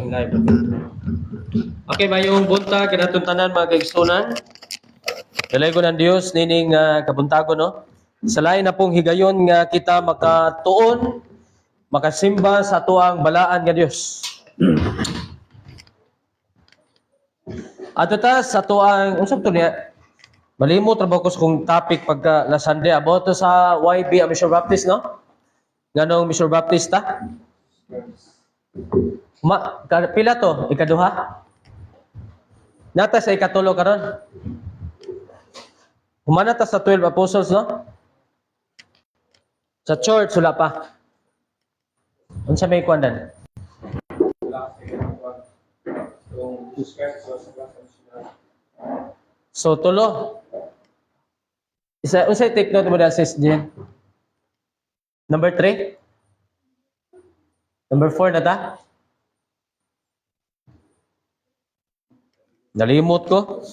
aning live. Okay, mayong buntag kinatuntanan mga kaigsunan. Dalaygo ng Dios nining kabuntago no. Sa lain na pong higayon nga kita makatuon, makasimba sa tuang balaan nga Dios. Ato ta sa tuang unsab to niya? Malimot ra ba ko sa kung topic pagka last Sunday about to sa YB Mr. Baptist no? Nganong Mr. Baptist ta? Pila to? Ikaduha? Nata sa ikatulo karon. Humana ta sa 12 apostles, no? Sa church, wala pa. Unsa may kwandan? So, tulo. Unsay take note mo na, sis Jen? Number 3? Number 4 na ta? Nalimot ko.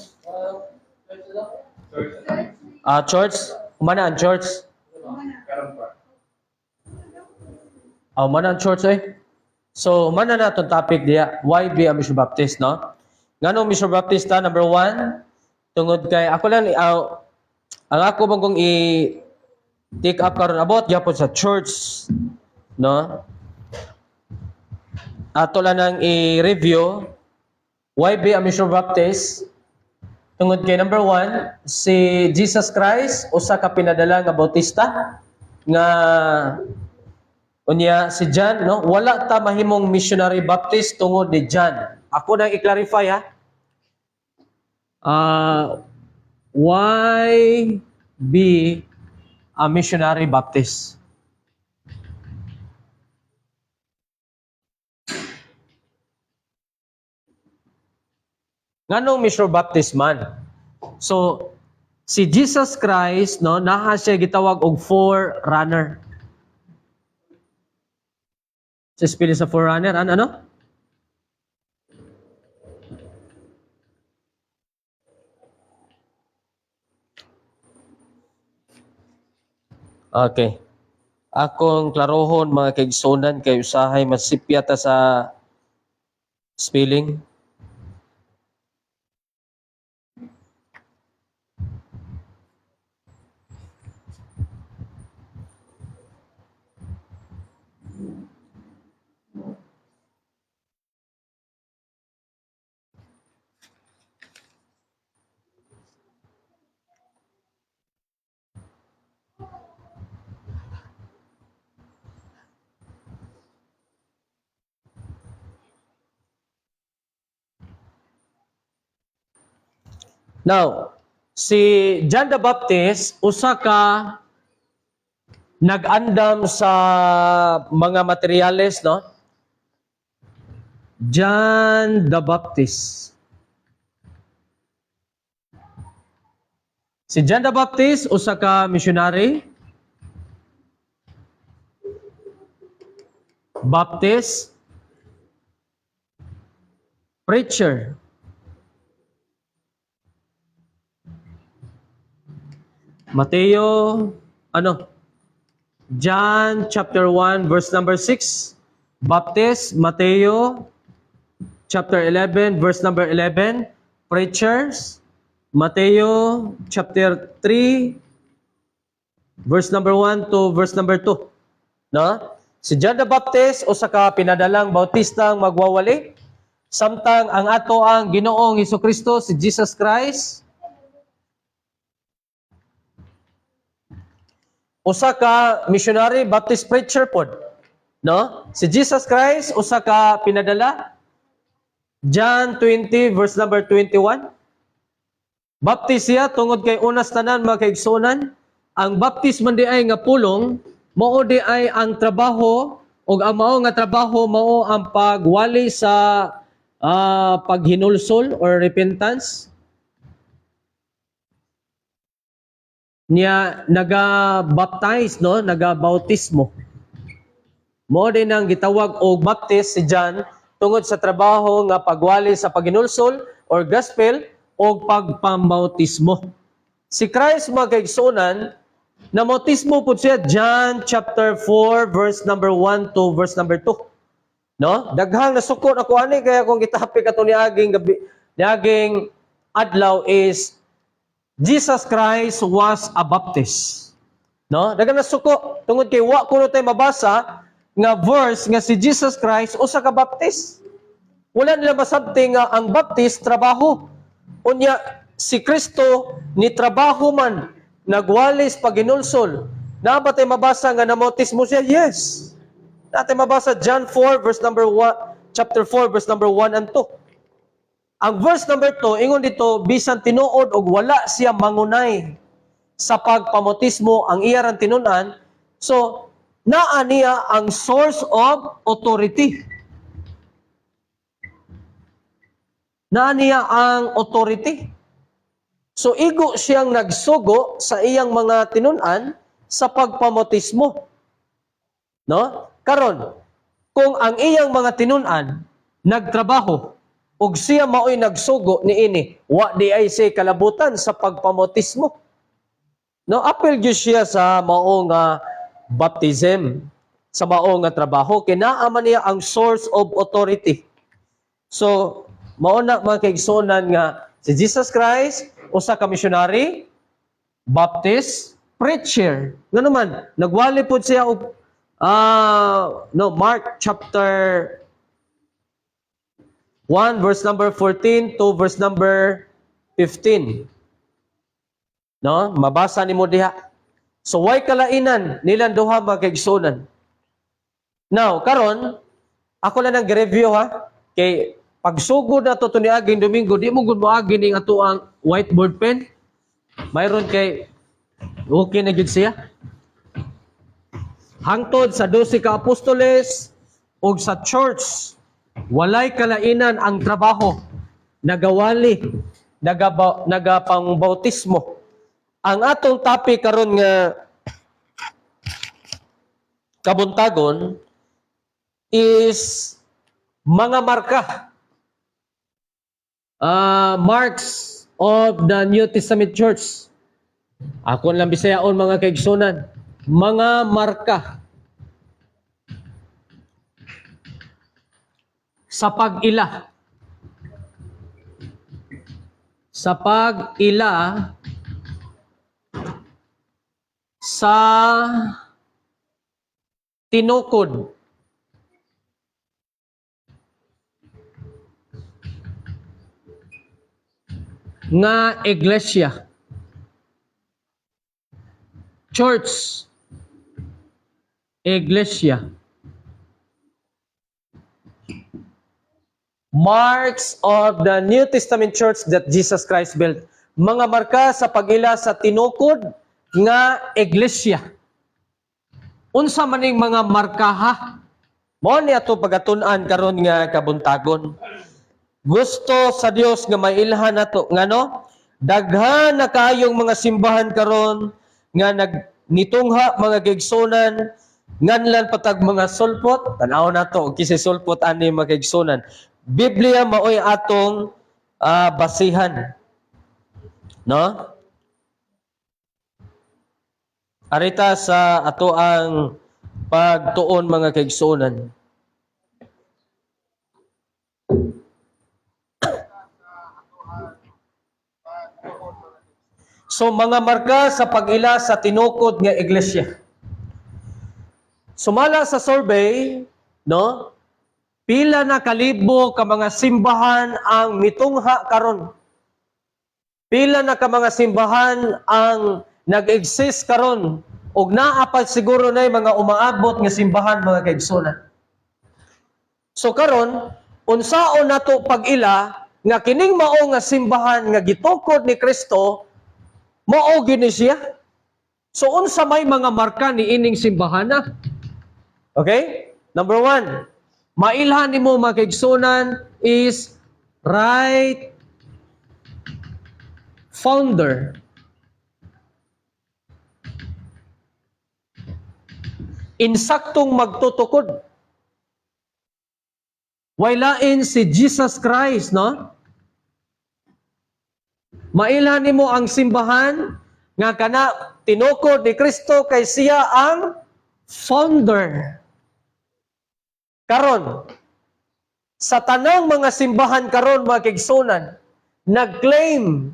Church? Kumana ang church? Mana ang church eh? So, mana na itong topic diya. Why be a Mr. Baptist, no? Ngano Mr. Baptist ta, number 1? Tungod kay, ako lang, ang ako bang kong i-take up karon about yapon sa church, no? Ato lang nang i-review why be a Mr. Baptist. Tungod kay number 1, si Jesus Christ usa ka pinadala nga bautista nga unya si John, no? Wala ta mahimong missionary baptist tungod ni John. Ako nang i-clarify ha. Why be a missionary baptist? Nganong Mr. Baptist man? So, si Jesus Christ, no, naha siya gitawag og forerunner. Sa spirit sa forerunner, ano? Okay. Akong klarohon mga kaigsunan kay usahay masipya ta sa spelling. Now, si John the Baptist, usa ka nag-andam sa mga materyales, no? John the Baptist. Si John the Baptist, usa ka missionary, Baptist, preacher. Mateo, John chapter 1 verse number 6. Baptist, Mateo chapter 11 verse number 11. Preachers, Mateo chapter 3 verse number 1 to verse number 2. No? Si John the Baptist usa ka pinadalang bautistang magwawali samtang ang ato ang Ginoong Hesukristo si Jesus Christ usa ka missionary Baptist preacher pod, no? Si Jesus Christ usa ka pinadala. John 20 verse number 21. Baptist siya tungod kay unas tanan mga kaigsunan, ang baptist man di ay nga pulong, mao di ay ang trabaho ug ang mao nga trabaho mao ang pagwali sa paghinulsol or repentance. Niya naga-baptize, no? Naga-bautismo. Mo din ang gitawag og baptist si John tungod sa trabaho nga pagwali sa paghinulsol or gospel o pagpambautismo. Si Christ mga kaigsunan, namautismo po siya John chapter 4 verse number 1 to verse number 2. No? Daghang nasukot ako ani kaya kung gitapik ato niaging gabi, niaging adlaw is Jesus Christ was a Baptist. No? Daghang nasuko tungod kay wa kuno tay mabasa nga verse nga si Jesus Christ usa ka Baptist. Wala nila masabti nga ang Baptist trabaho. Unya si Kristo ni trabaho man nagwalis paginulsol. Na ba tay mabasa nga namotis mo siya? Yes. Natin mabasa John 4 verse number 1, chapter 4 verse number 1 and 2. Ang verse number 2 ingon dito bisan tinuod og wala siya mangunay sa pagpamotismo ang iya ran tinun-an. So naa niya ang source of authority. Naa niya ang authority. So igo siyang nagsugo sa iyang mga tinun-an sa pagpamotismo. No? Karon, kung ang iyang mga tinun-an nagtrabaho ug siya mao'y nagsugo niini, wa di ay say kalabutan sa pagpamotismo. No, apil gyud siya sa mao nga baptism, sa mao nga trabaho kinaa man niya ang source of authority. So, mao na mga kaigsunan nga si Jesus Christ usa ka missionary, Baptist, preacher. Ngano man nagwali pud siya og Mark chapter 1 verse number 14 to verse number 15. No, mabasa nimo diha. So why kalainan nilang duha magkaigsunan. Now, karon ako lang nang review ha kay pagsugod na to niaging Domingo di mo gud moagi ning ato ang whiteboard pen. Mayroon kay okay na gid siya. Hangtod sa 12 ka apostoles ug sa church, walay kalainan ang trabaho, nagawali, nagapangbautismo. Ang atong topic karon nga kabuntagon is mga marka. Marks of the New Testament Church. Ako lang Bisayaon mga kaigsunan. Mga marka sa pag-ila. Sa pag-ila sa tinukod nga iglesia. Church. Iglesia. Marks of the New Testament Church that Jesus Christ built. Mga marka sa pag-ila sa tinukod nga iglesia. Unsa maning mga marka ha? Mao ni ato pagatun-an karon nga kabuntagon. Gusto sa Dios nga mailhan nato ngano? Daghan na kayong mga simbahan karon nga nitungha mga kaigsunan nganlan patag mga sulpot, tanaw na to, kisi sulpot ani magigsunan. Biblia maoy atong basihan. No? Arita sa ato ang pagtuon mga kaigsunan. So mga marka sa pag-ila sa tinukod nga iglesia. Sumala sa survey, no? Pila na kalibo ka mga simbahan ang mitungha karon. Pila na ka mga simbahan ang nag-exist karon ug naa pa siguro nay mga umaabot nga simbahan mga kaigsunan. So karon, unsaon nato pag-ila nga kining mao nga simbahan nga gitukod ni Kristo mao gini siya. So unsa may mga marka ni ining simbahan na? Okay? Number 1, mailhan nimo mga kaigsunan is right founder. Insaktong magtutukod. Wailain si Jesus Christ, no? Mailhan nimo ang simbahan nga kana tinukod ni Kristo kay siya ang founder. Karon, sa tanang mga simbahan karon mga kaigsunan, nag-claim,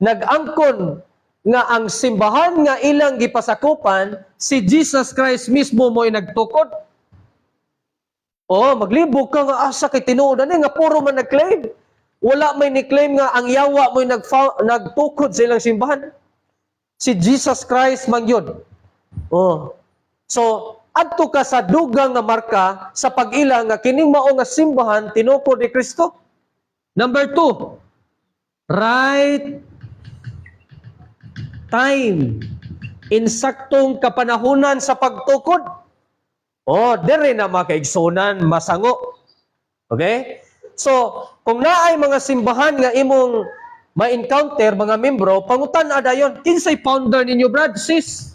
nag-angkon nga ang simbahan nga ilang gipasakupan, si Jesus Christ mismo mo'y nagtukod. Maglibog ka nga asa kay tinuodan nga puro man nag-claim. Wala may ni-claim nga ang yawa mo'y nagtukod sa ilang simbahan. Si Jesus Christ man yun. So, adto ka sa dugang nga marka sa pag-ila nga kining mao nga simbahan tinukod ni Kristo. Number 2, right time. Insaktong kapanahunan sa pagtukod. Dire na mga kaigsunan, masango. Okay? So, kung naay mga simbahan nga imong ma-encounter, mga membro, pangutan dayon, kinsay founder ninyo, brad, sis?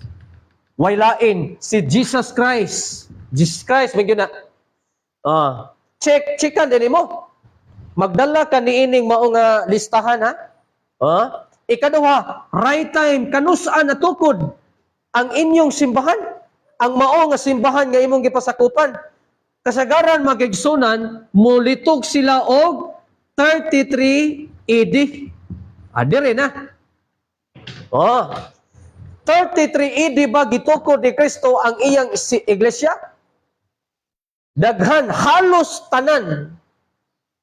Waylain, si Jesus Christ. Jesus Christ, may na. Checkan din mo. Magdala ka niining mao nga listahan, ha? Ikaduha, right time, kanusaan na tukod ang inyong simbahan. Ang mao nga simbahan nga imong gipasakupan. Kasagaran magigsunan, mulitog sila og 33 AD. Dire na. 33 AD ba gitukod ni Kristo ang iyang iglesia? Daghan, halos tanan.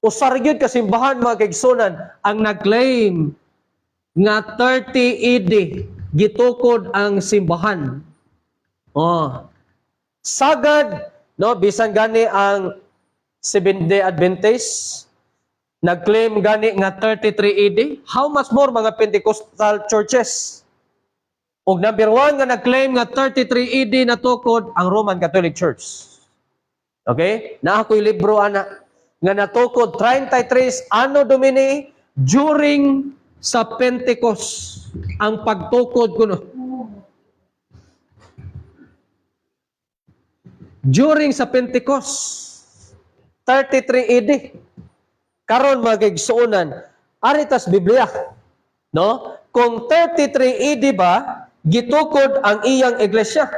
Usar gyud kasimbahan mga kaigsunan ang nag-claim nga 30 AD gitukod ang simbahan. Sagad, no, bisan gani ang Seventh-day Adventist nag-claim gani nga 33 AD. How much more mga Pentecostal churches? Og number 1 nga nag-claim nga 33 AD natukod ang Roman Catholic Church. Okay? Naa ko'y libro ana nga natukod 33 Anno Domini during sa Pentecost ang pagtukod kuno. During sa Pentecost 33 AD. Karon magigsuonan aritas Biblia, no? Kung 33 AD ba gitukod ang iyang iglesia.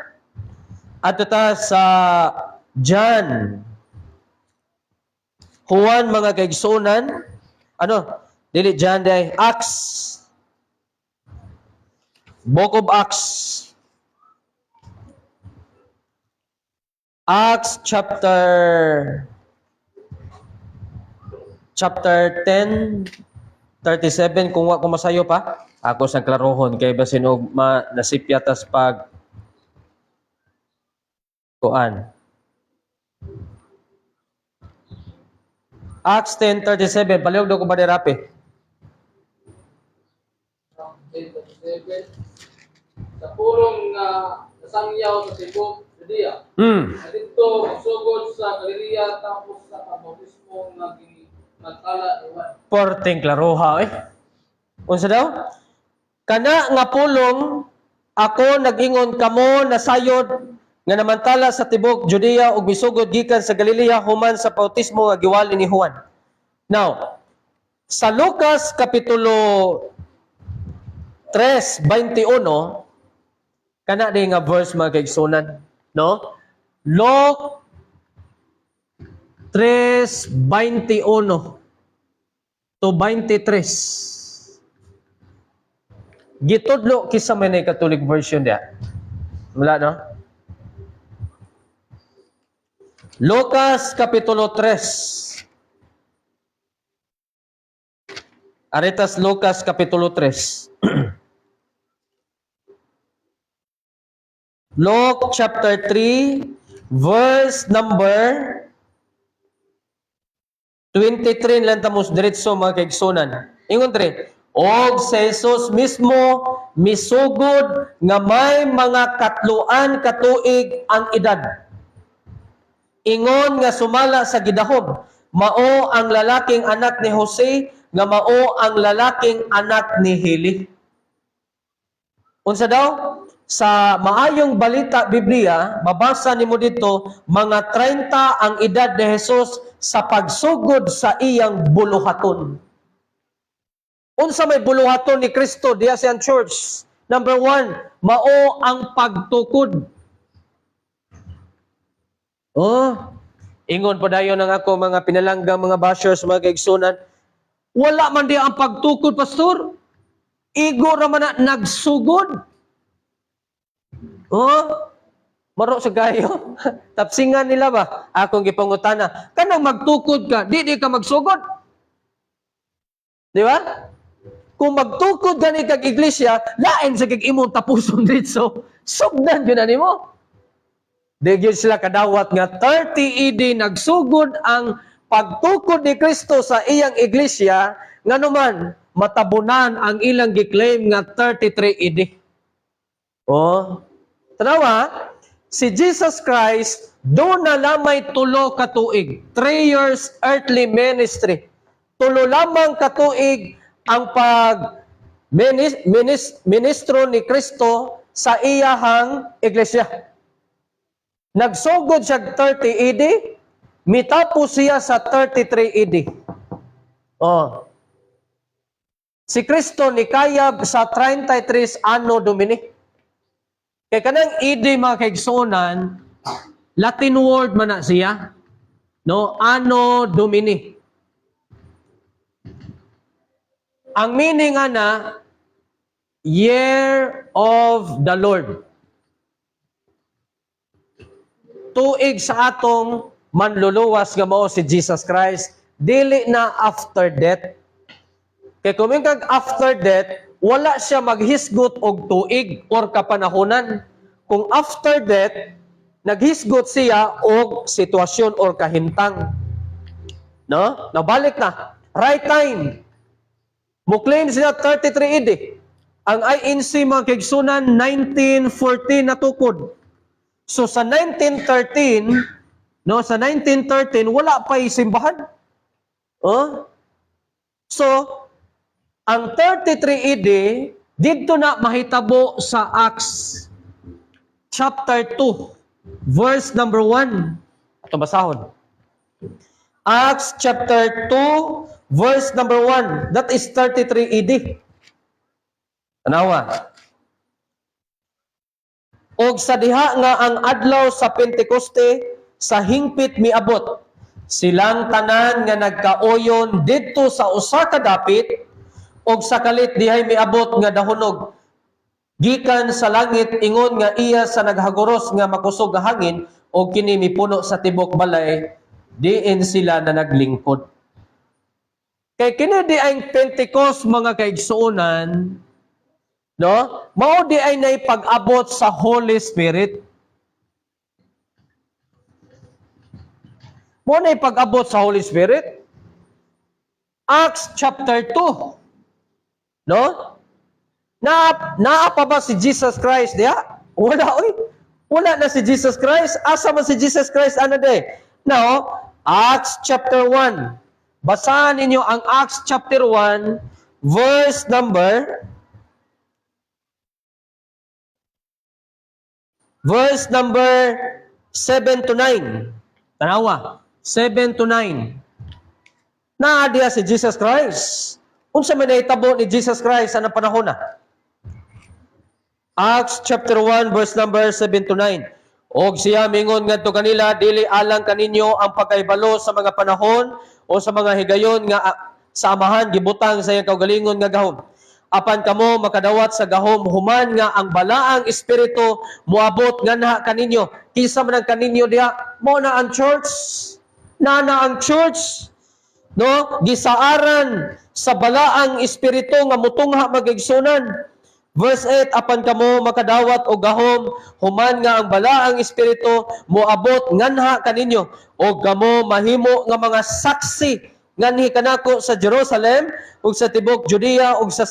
Ato ta sa John. Juan mga kaigsuonan, dili John day, Acts. Book of Acts. Acts chapter 10, 37, kung wa ko masayo pa, ako sa klarohon, kay basin og nasipyatas pag kuan. Acts 10:37, palihog do ko ba dirapi? 10:37, sa pulong nga nasangyaw sa tibok Judea. Dito magsugod sa Galilea tapos sa pambautismo nga nagtala iwan. Porting klaroha Unsa daw? Kana nga pulong ako nag-ingon kamo nasayod nga namantala sa tibok Judea ug misugod gikan sa Galilea human sa bautismo nga giwali ni Juan. Now, sa Lucas kapitulo 3:21 kana di nga verse mga kaigsunan, no? Luke 3:21 to 23. Gitudlo kisa may na Catholic version dia. Wala, no? Lucas kapitulo 3. Aritas Lucas kapitulo 3. Luke chapter 3 verse number 23 lang tamos diretso mga kaigsunan. Ingon dre, og sa Jesus mismo misugod nga may mga katluan katuig ang edad. Ingon nga sumala sa gidahom, mao ang lalaking anak ni Jose, nga mao ang lalaking anak ni Heli. Unsa daw? Sa maayong balita Biblia, mabasa nimo dito, mga 30 ang edad ni Jesus sa pagsugod sa iyang buluhaton. Unsa may buluhaton ni Kristo diya sa church? Number 1, mao ang pagtukod. Ingon pa dayon ng ako mga pinalanggang mga bashers, mga kaigsunan, wala man di ang pagtukod, pastor. Igo raman na nagsugod. Oh, maro sa gayo. Tapsingan nila ba? Akong gipangutana, kanang magtukod ka, di ka magsugod. Di ba? Kung magtukod ka ni kag iglesia, lain sa kag imong tapuson dito. Sugdan yun na nimo. Di yun sila kadawat nga 30 AD nagsugod ang pagtukod ni Kristo sa iyang iglesia, nga naman matabunan ang ilang giklaim nga 33 AD. Oh, tanawa, si Jesus Christ doon na lamay tulo ka tuig. 3 years earthly ministry. Tulo lamang ka tuig ang ministro ni Kristo sa iyahang iglesia. Nagsugod siya 30 AD, mitapos siya sa 33 AD. Oh. Si Kristo ni kayab sa 33 Anno Domini. Kaya kanang AD mga kaigsunan, Latin word man na siya. No? Anno Domini. Ang meaning na, Year of the Lord. Tuig sa atong manluluwas nga mao si Jesus Christ, dili na after death. Kaya kung kag after death, wala siya maghisgot og tuig or kapanahonan. Kung after death, naghisgot siya og sitwasyon or kahintang. No? Nabalik na. Right time. Muklaim sila 33 AD. Ang INC mga kaigsunan 1914 natukod. So sa 1913, no, sa 1913 wala pa simbahan. Oh? So ang 33 AD didto na mahitabo sa Acts chapter 2 verse number 1. Ato basahon. Acts chapter 2 verse number 1. That is 33 AD. Tanawa. Og sa diha nga ang adlaw sa Pentecoste sa hingpit miabot, silang tanan nga nagkaoyon didto sa usa ka dapit, og sa kalit dihay miabot nga dahonog gikan sa langit ingon nga iya sa naghaguros nga makusog nga hangin, og kini mipuno sa tibok balay, diin sila na naglingkod. Kay kini di ay Pentecost mga kaigsuonan, no? Mao di ay naipag-abot sa Holy Spirit. Mo na ipag-abot sa Holy Spirit. Acts chapter 2. No? Naa pa ba si Jesus Christ diya? Wala oy. Wala na si Jesus Christ. Asa man si Jesus Christ ano de? Now, Acts chapter 1. Basahan ninyo ang Acts chapter 1 verse number 7 to 9. Tanawa, 7 to 9. Naa diya si Jesus Christ. Unsa man nahitabo ni Jesus Christ sa panahon na? Acts chapter 1 verse number 7 to 9. Og siya mingon ngadto kanila, dili alang kaninyo ang pagkaibalo sa mga panahon o sa mga higayon nga sa amahan gibutang sa iyang kaugalingon nga gahom. Apan kamo makadawat sa gahom human nga ang balaang espiritu moabot nganha kaninyo. Kinsa man ang kaninyo diha? Mao na ang church. Na ang church. No? Gisaaran sa balaang espiritu nga mutungha magigsunan. Verse 8, apan kamo makadawat og gahom human nga ang balaang espiritu moabot nganha kaninyo, og kamo mahimo nga mga saksi nganhi kanako sa Jerusalem ug sa tibok Judea ug sa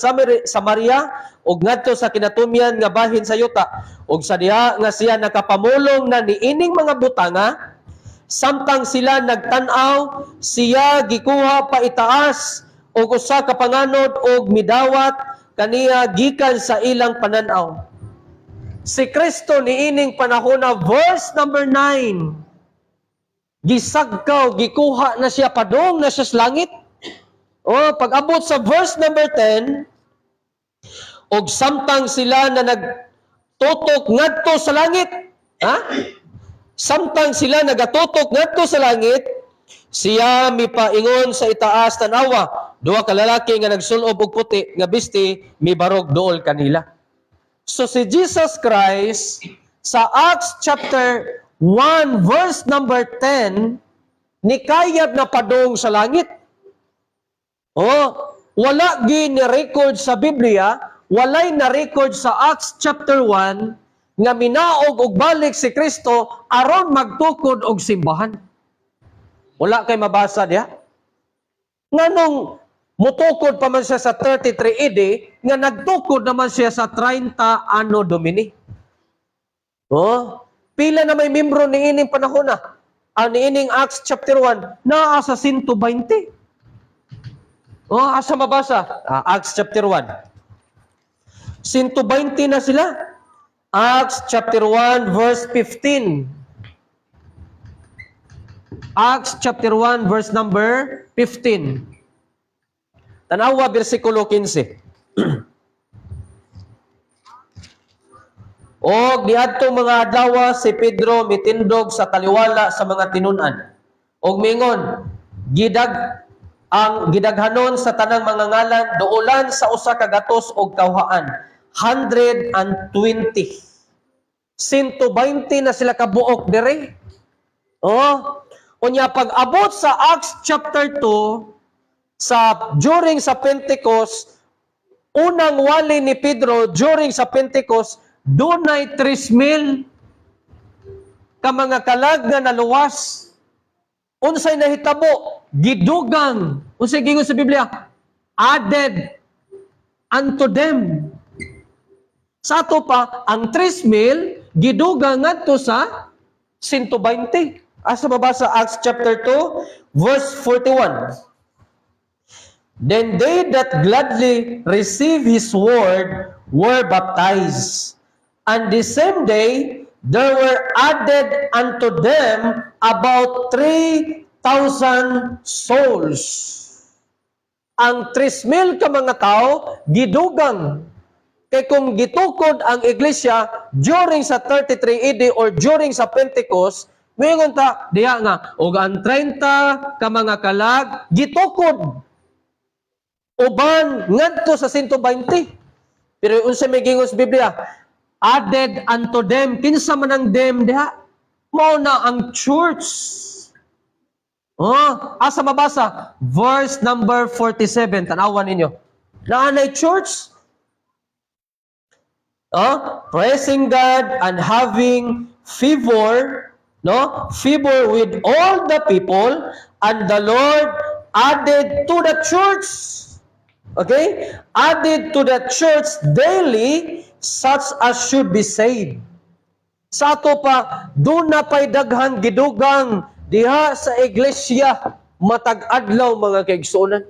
Samaria ug ngadto sa kinatumyan nga bahin sa yuta, ug sa diha nga siya nakapamulong na niining mga butanga samtang sila nagtan-aw siya gikuha pa itaas ug usa ka panganod og midawat kaniya gikan sa ilang pananaw. Si Kristo niining panahon na verse number 9. Gisagkaw, gikuha na siya, padong na siya sa langit. O, pag-abot sa verse number 10, og samtang sila na nagtutok ngadto sa langit, ha? Samtang sila nagatutok ngadto sa langit, siya mipaingon sa itaas tanawa, duha ka lalaki nga nagsulob og puti nga bisti mibarog duol kanila. So si Jesus Christ sa Acts chapter 1 verse number 10 nikayab na padong sa langit. Oh, wala gi ni-record sa Biblia, walay na-record sa Acts chapter 1 nga minaog og balik si Kristo aron magtukod og simbahan. Wala kay mabasa diha. Nganong mutukod pa man siya sa 33 AD nga nagtukod naman siya sa 30 Anno Domini. Oh, pila na may membro ni ining panahon na. Niining Acts chapter 1 naa sa 120. Oh, asa mabasa? Acts chapter 1. 120 na sila. Acts chapter 1 verse 15. Acts chapter 1 verse number 15. Tanawa bersikulo 15. Og diadto mga adlaw si Pedro mitindog sa taliwala sa mga tinun-an. Og mingon, gidaghanon sa tanang mga ngalan duulan sa usa ka gatos og kawhaan. 120. 120 na sila kabuok dire. Oh, unya pag abot sa Acts chapter 2 during sa Pentecost, unang wali ni Pedro during sa Pentecost, dunay 3,000 ka mga kalag nga naluwas. Unsay nahitabo? Gidugang. Unsay gingon sa Biblia? Added unto them. Sa ato pa, ang 3,000 gidugang ngadto sa 120. Asa mabasa Acts chapter 2 verse 41. Then they that gladly receive his word were baptized. And the same day there were added unto them about 3,000 souls. Ang 3,000 ka mga tao gidugang. Kay kung gitukod ang iglesia during sa 33 AD or during sa Pentecost, mayroon ta diya nga og ang 30 ka mga kalag gitukod. Uban ngadto sa 120. Pero unsa may gingon sa Biblia? Added unto them. Kinsa man ang them diha? Mao na ang church. Oh, asa mabasa? Verse number 47. Tanawan ninyo. Naanay church? Praising God and having favor with all the people, and the Lord added to the church, added to the church daily such as should be saved. Sa ato pa, doon na pa'y daghang gidugang diha sa iglesia matag adlaw mga kaigsunan.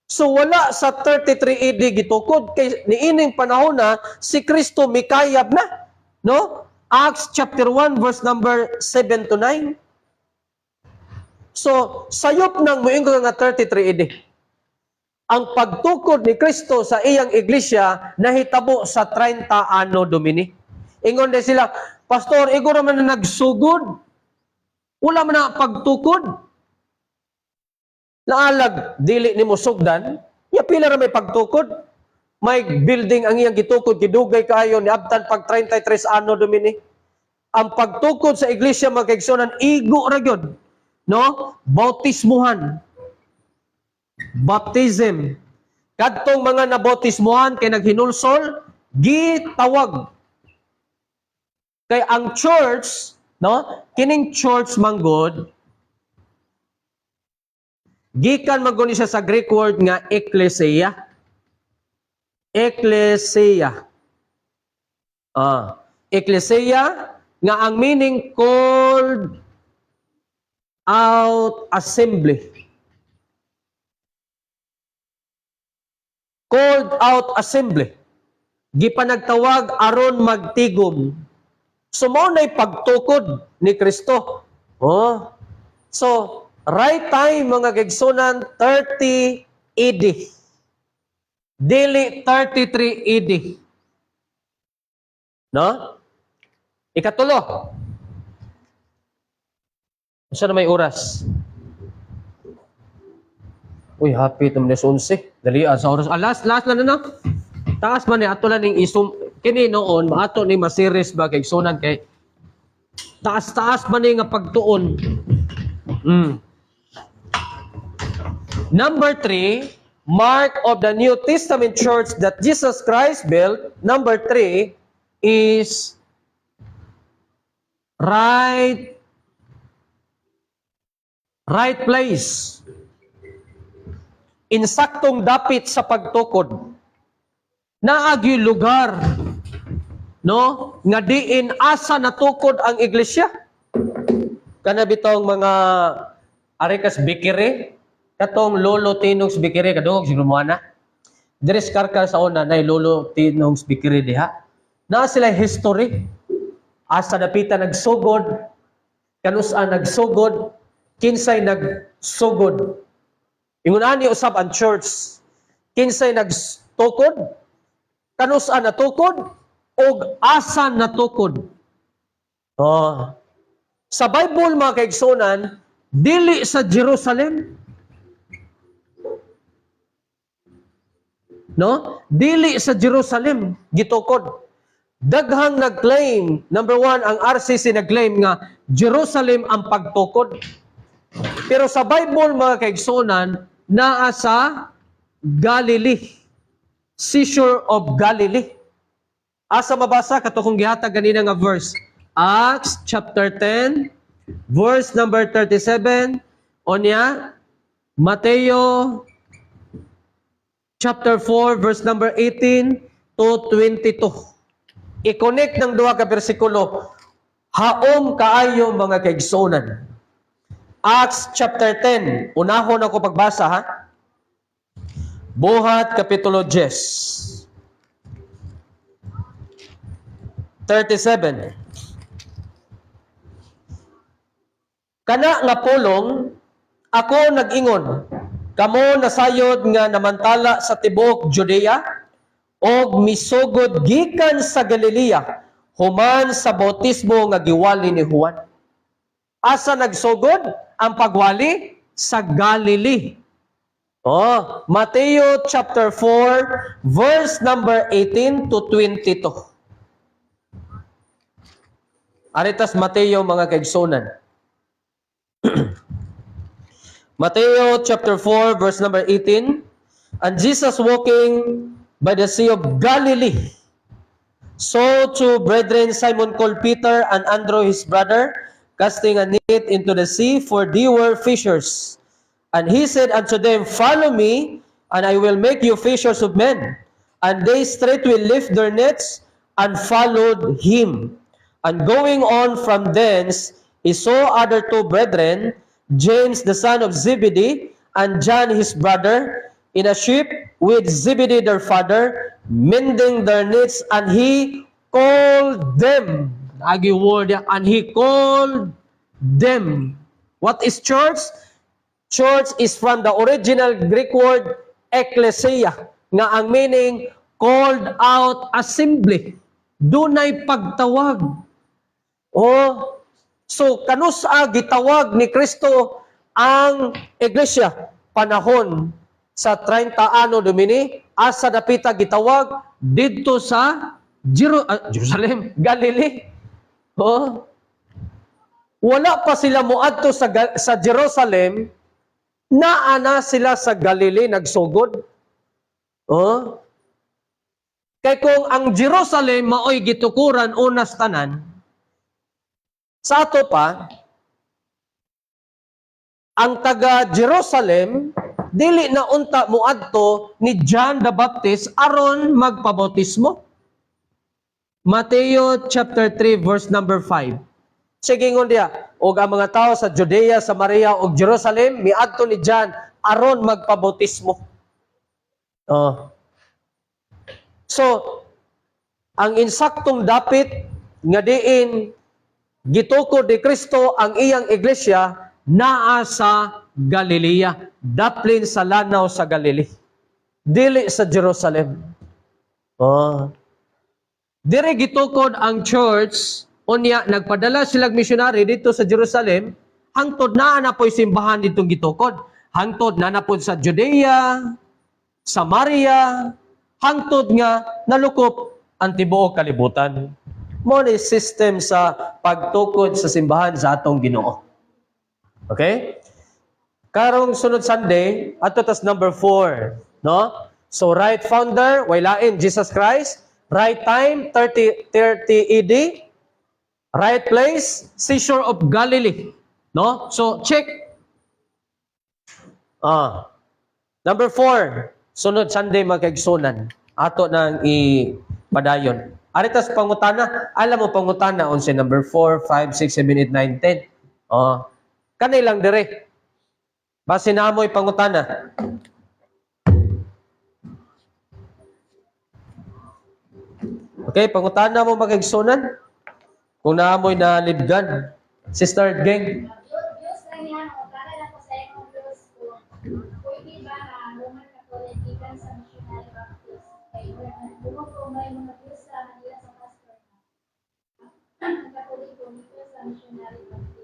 So wala sa 33 AD gitukod kay niining panahon na si Kristo mikayab na, no? Acts chapter 1 verse number 7 to 9. So sayop nang moingon nga 33 AD. Ang pagtukod ni Kristo sa iyang iglesia nahitabo sa 30 Anno Domini. Ingon din sila, Pastor, iguro man na nagsugod. Wala man na pagtukod. Naalag, dili ni mo sugdan, ya pila ra may pagtukod. May building ang iyang gitukod, gidugay kayo, ni abtan pag 33 Anno Domini. Ang pagtukod sa iglesia, mga kaigsunan, igo ra gyud, no? Bautismuhan. Baptism. Kadtong mga nabautismuhan, kay naghinulsol, gitawag. Kay ang church, no? Kining church manggod, gikan maguni siya sa Greek word nga ekklesia. Ekklesia. Ekklesia nga ang meaning called out assembly. Called out assembly. Gipanagtawag aron magtigom. So mao nay pagtukod ni Kristo. So right time mga kaigsunan 30 AD. Dili 33 AD. No? Ikatulo. Saan na may oras? Uy, happy ito mga 11. Dali, sa oras. Last na. Taas man ni ato lang ning isum. Kini noon, maato ni masiris ba kay sunan kay taas man ni nga pagtuon. Number 3, mark of the New Testament church that Jesus Christ built. Number 3 is right place. Insaktong dapit sa pagtukod. Naagi lugar, no? Nga diin asa natukod ang iglesia. Kana bitong mga arekas bikire, katong Lolo Tinong bikire kadong siguro mo na. Dres karka sa una nay Lolo Tinong bikire diha. Na sila history. Asa napita nagsugod, kanusa nagsugod, kinsay nagsugod. Ingon ani usab ang church. Kinsay nagtukod, kanusa natukod, og asa natukod. Oh. Sa Bible mga kaigsunan, dili sa Jerusalem. No? Dili sa Jerusalem gitukod. Daghang nag-claim, number 1, ang RCC nag-claim nga Jerusalem ang pagtukod. Pero sa Bible mga kaigsunan, naa sa Galilee. Seashore of Galilee. Asa mabasa katong gihatag ganina nga verse? Acts chapter 10, verse number 37. Onya, Mateo chapter 4, verse number 18 to 22. I-connect ng duha ka bersikulo. Haom kaayo mga kaigsunan. Acts chapter 10. Unahon ako pagbasa ha. Buhat kapitulo 10. 37. Kana nga pulong, ako nag-ingon, kamo nasayod nga namantala sa tibok Judea, og misugod gikan sa Galilea, human sa bautismo nga giwali ni Juan. Asa nagsugod ang pagwali? Sa Galilee. Oh, Mateo chapter 4, verse number 18 to 22. Aritas Mateo mga kaigsunan. Mateo chapter 4 verse number 18. And Jesus walking by the sea of Galilee saw two brethren, Simon called Peter and Andrew his brother, casting a net into the sea, for they were fishers. And he said unto them, Follow me, and I will make you fishers of men. And they straightway left their nets and followed him. And going on from thence, he saw other two brethren, James the son of Zebedee, and John his brother, in a ship with Zebedee their father, mending their nets, and he called them. Agi word, and he called them. What is church? Church is from the original Greek word ekklesia, nga ang meaning called out assembly. Dunay pagtawag. Oh, so kanusa gitawag ni Kristo ang iglesia panahon sa 30 ano Domini, asa dapita gitawag didto sa Jerusalem, Galilee. Oh. Wala pa sila moadto sa Jerusalem, naana sila sa Galilee nagsugod. Oh. Kay kung ang Jerusalem maoy gitukuran unas tanan, sa ato pa, ang taga Jerusalem dili na unta muadto ni John the Baptist aron magpabautismo. Mateo chapter 3 verse number 5. Sige ngon dia, og ang mga tao sa Judea, Samaria ug Jerusalem miadto ni John aron magpabautismo. Oh. So, ang insaktong dapit nga diin gitukod ni Kristo ang iyang iglesia naa sa Galilea, daplin sa lanaw sa Galilee. Dili sa Jerusalem. Oh. Dire gitukod ang church, unya nagpadala silang missionary dito sa Jerusalem, hangtod na po'y simbahan ditong gitukod. Hangtod na pod sa Judea, Samaria, hangtod nga nalukop ang tibuok kalibutan. Mo ni system sa pagtukod sa simbahan sa atong Ginoo. Okay? Karong sunod Sunday, ato tas number 4, no? So right founder, waylain Jesus Christ, right time 30 AD, right place seashore of Galilee, no? So check. Number 4, sunod Sunday magkaigsunan. Ato nang ipadayon. Aritas pangutana, alam mo pangutana unsa number 4, 5, 6, 7, 8, 9, 10. Kanay lang dire. Base na mo'y pangutana. Okay, pangutana mo magkaigsunan. Kung naamoy na libgan. Sister Gang. Diyos na niya, magkala na ko sa inyo, Diyos ko. Pwede ba na Roman Catholic ikan sa Missionary Baptist? Kaya bumag ko may mga Diyos sa nila sa pastor na. Ang Catholic ko dito sa Missionary Baptist.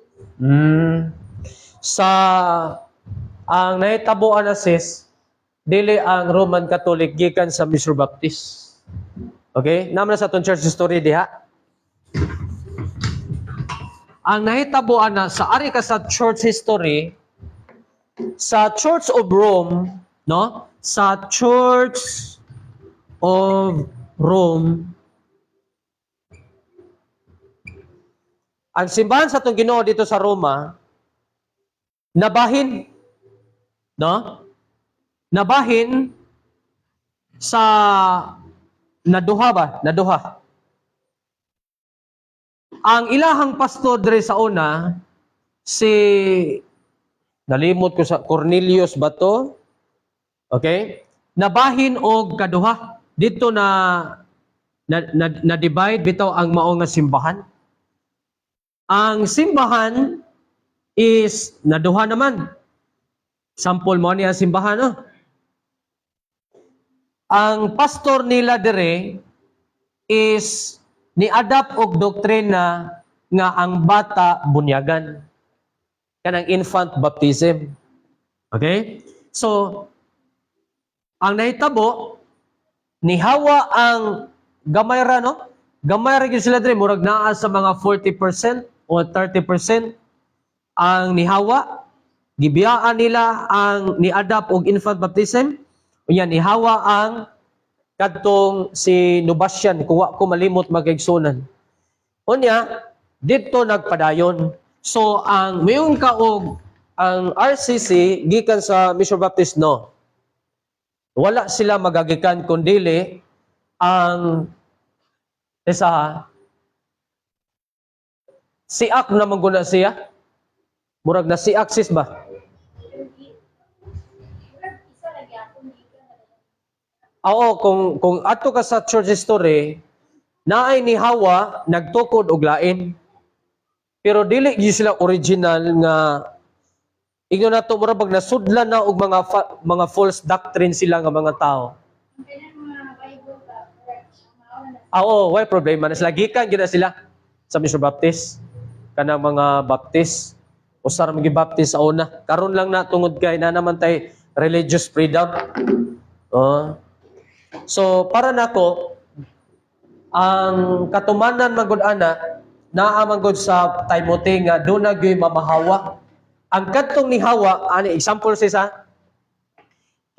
Sa ang nahitabuan na sis, dili ang Roman Catholic gikan sa Missionary Baptist. Okay? Naman sa atong church history diha. Ang nahitabuan na sa ari ka sa church history, sa Church of Rome, no? Sa Church of Rome, ang simbahan sa atong Ginoo dito sa Roma, nabahin, no? Nabahin sa naduha ba? Naduha. Ang ilahang pastor dre sa una, si nalimot ko sa Cornelius ba to? Okay? Nabahin og kaduha. Dito na divide bitaw ang mao nga simbahan. Ang simbahan is naduha naman. Sample mo niya simbahan, no? Ang pastor nila dire is ni-adapt og doktrina nga ang bata bunyagan. Kanang infant baptism. Okay? So, ang nahitabo, nihawa ang gamay ra, no? Gamay ra gyud sila dire, murag naa sa mga 40% o 30% ang nihawa. Gibiyaan nila ang ni-adapt og infant baptism. Unya nihawa ang kadtong si Nubasyan, kuwa ko malimot magkaigsunan. Unya, dito nagpadayon. So, ang mayong kaog, ang RCC, gikan sa Mission Baptist, no. Wala sila magagikan kundili ang isa, siak na mangguna siya. Murag na siak sis ba? Isa lagi ako, hindi ka na. Oo, kung ato ka sa church history, naay ni Hawa nagtukod og lain. Pero dili gyud sila original nga ingon nato mura bag nasudlan na og mga false doctrine sila nga mga tao. Ang kailan mga Bible ka, correct, mauna na. Oo, why problema na sila gikan gyud na sila sa Mission Baptist. Kanang mga Baptist usar mga Baptist sa una. Karon lang na tungod kay na naman tay religious freedom. So para nako ang katumanan magud ana naa man gud sa Timothy nga do na gyud mamahawa. Ang kadtong ni Hawa ani example sa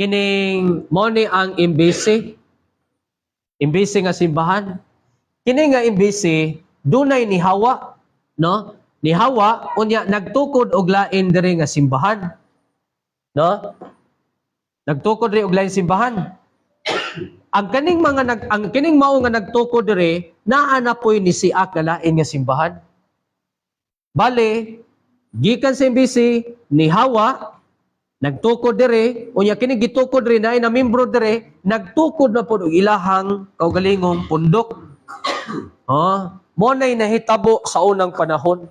kining mo ni ang imbisi nga simbahan. Kini nga imbisi dunay ni Hawa, no? Ni Hawa unya nagtukod og lain diri nga simbahan. No? Nagtukod diri og lain simbahan. Ang kining mao nga nagtukod diri naa na poy ni siak nga lain nga simbahan. Bale, gikan sa imbisi ni Hawa nagtukod diri unya kini gitukod diri na membro diri nagtukod na pod og ilahang kaugalingong pundok. Mo nay nahitabo sa unang panahon.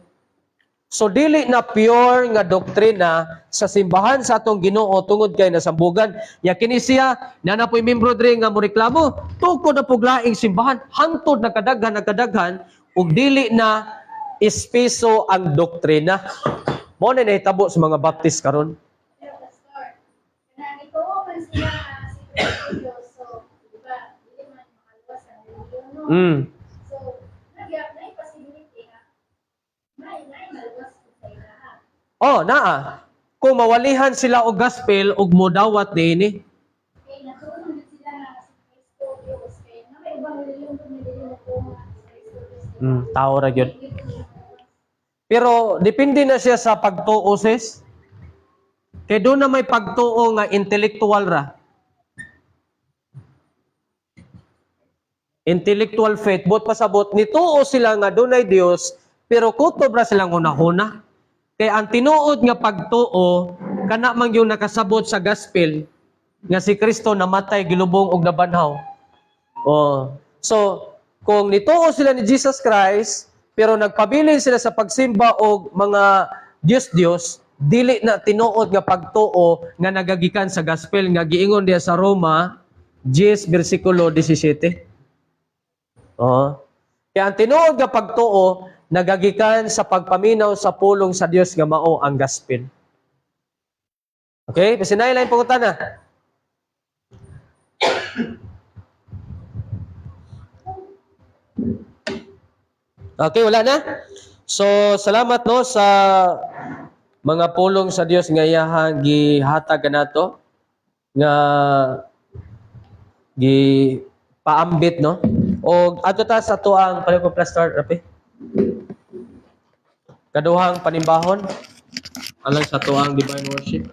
So dili na pure nga doktrina sa simbahan sa atong Ginoo tungod kay nasambugan. Ya kini siya nanapoy membro diri nga moreklamo tukod na puglaing simbahan hangtod nagkadaghan ug dili na espeso ang doktrina. Mo na nahitabo sa mga Baptist karon. Pero pastor, kanang ito man sila si Kristo Diyos. So, di ba, hindi man makaluwas sa reliyon, no? Mm. So, nagyap na yung possibility na may maluwas ko sa ilaha. Oh, naa. Kung mawalihan sila og gospel ug modawat niini. Kaya natulong din sila na si Kristo Diyos. Kaya na may ibang reliyon kung nililin na po nga si Kristo Diyos. Tao ra gyud. Hindi po siya maluwas. Pero depende na siya sa pagtuo, sis. Kaya doon na may pagtuo nga intellectual ra. Intellectual faith. Bot pasabot, nituo sila nga doon ay Diyos, pero kutob ra silang hunahuna. Kaya ang tinuod nga pagtuo, kana man yung nakasabot sa gospel, nga si Kristo namatay, gilubong og nabanhaw. Oh. So, kung nituo sila ni Jesus Christ, pero nagpabilin sila sa pagsimba og mga Diyos-Diyos, dili na tinuod nga pagtuo nga nagagikan sa gospel nga giingon diya sa Roma 10 bersikulo 17. Oh. Kaya ang tinuod nga pagtuo nagagikan sa pagpaminaw sa pulong sa Dios nga mao ang gospel. Okay, pasinay lang pangutan na. Okay, wala na. So, salamat no sa mga pulong sa Dios nga iyahang gihatag kanato nga gi paambit no. O adto ta sa tuang paliko pastor Rapi. Kaduhang panimbahon alang sa tuang divine worship.